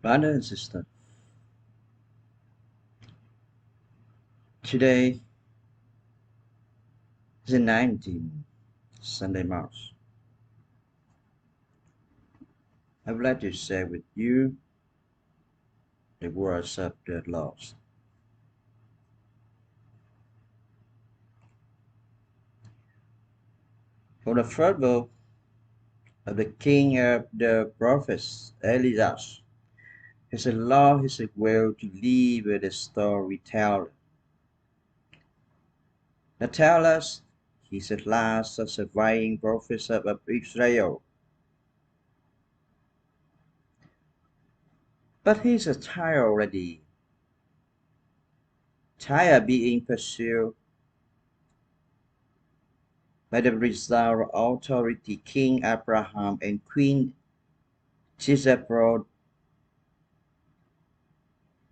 Brother and sister, today is the 19th Sunday Mass. I would like to share with you the words of the Lord. For the first book of the king of the prophets, Elias, his law is a will to live with the storyteller. The tellers, he's the last of surviving prophets of Israel. But he's a child already, tired being pursued by the result authority King Abraham and Queen Jezebel.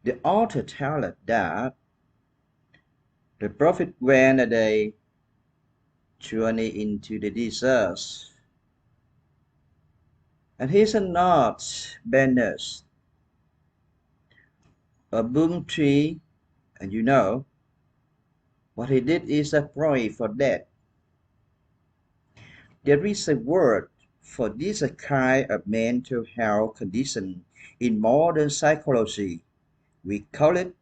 The author tells us that the prophet went a day journey into the desert, and he saw not banners, a boom tree, and you know what he did is a pray for that. There is a word for this kind of mental health condition in modern psychology. We call it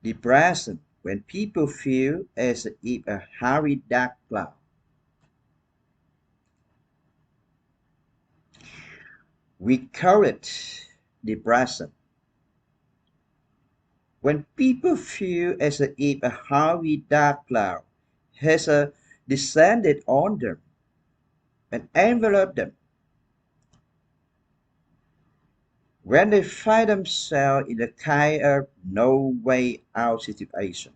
depression, when people feel as if a heavy dark cloud. We call it depression. When people feel as if a heavy dark cloud has descended on them and enveloped them, when they find themselves in a kind of no way out situation,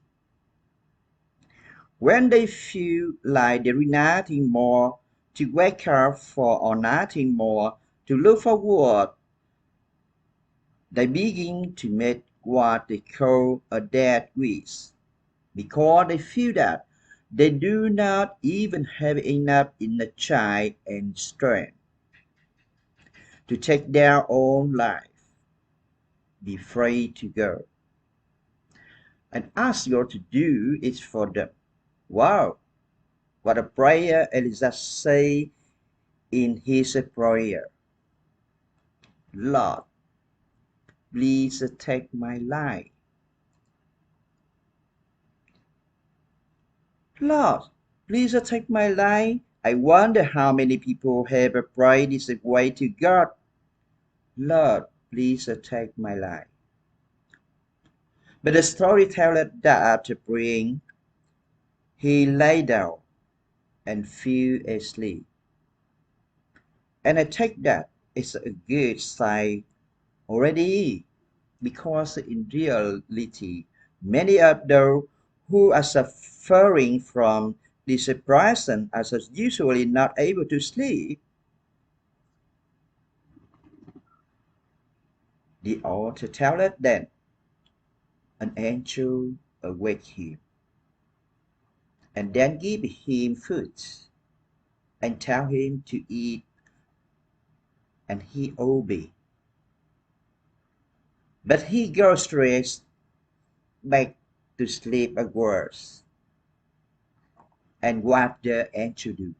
when they feel like there is nothing more to wake up for or nothing more to look forward, they begin to make what they call a dead wish, because they feel that they do not even have enough energy and strength to take their own life, be free to go. And ask you to do it for them. Wow, what a prayer Elijah say in his prayer. Lord, please take my life. Lord, please take my life. I wonder how many people have prayed this way to God. Lord, please take my life. But the storyteller that after praying, he lay down and fell asleep. And I take that as a good sign already, because in reality, many of those who are suffering from this depression are usually not able to sleep. The author tells us then an angel awake him and then give him food and tell him to eat, and he obey. But he goes straight back to sleep at worse. And what the angel do?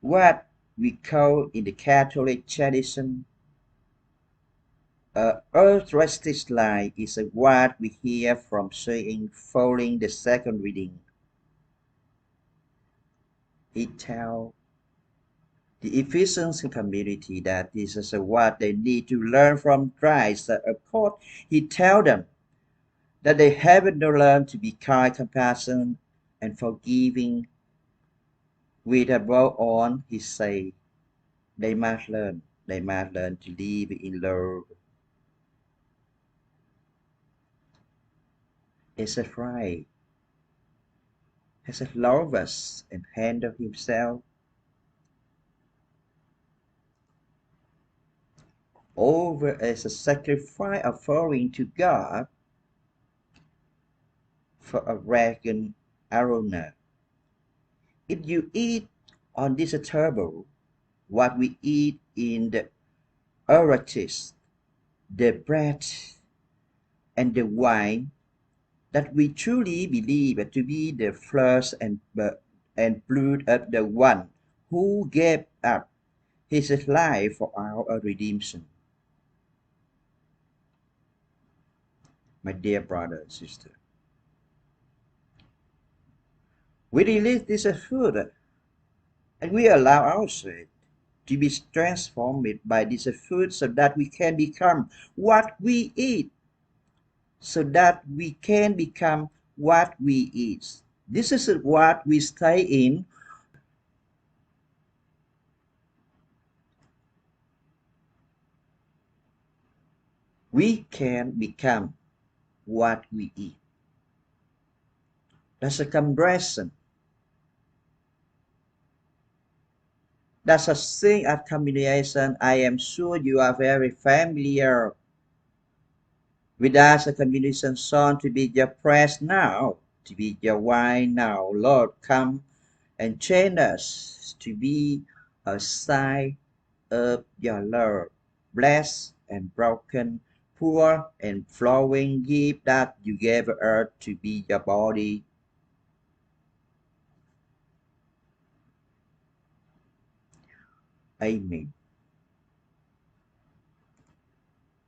What we call in the Catholic tradition earth restless line is a word we hear from saying following the second reading. It tells the Ephesians community that this is what they need to learn from Christ. Of course, he tells them that they haven't learned to be kind, compassionate, and forgiving. With above all, he say, they must learn to live in love. It's a right, has loved us and handled himself over as a sacrifice offering to God for a reason aroma. If you eat on this table what we eat in the Eucharist, the bread and the wine that we truly believe to be the flesh and blood of the one who gave up his life for our redemption. My dear brother and sister, we release this food and we allow ourselves to be transformed by this food so that we can become what we eat, so that we can become what we eat. This is what we stay in. We can become what we eat. That's a comparison. That's a thing of combination. I am sure you are very familiar with us a combination song to be your praise now, to be your wine now. Lord, come and change us to be a sign of your love. Blessed and broken, poor and flowing gift that you gave earth to be your body. Amen.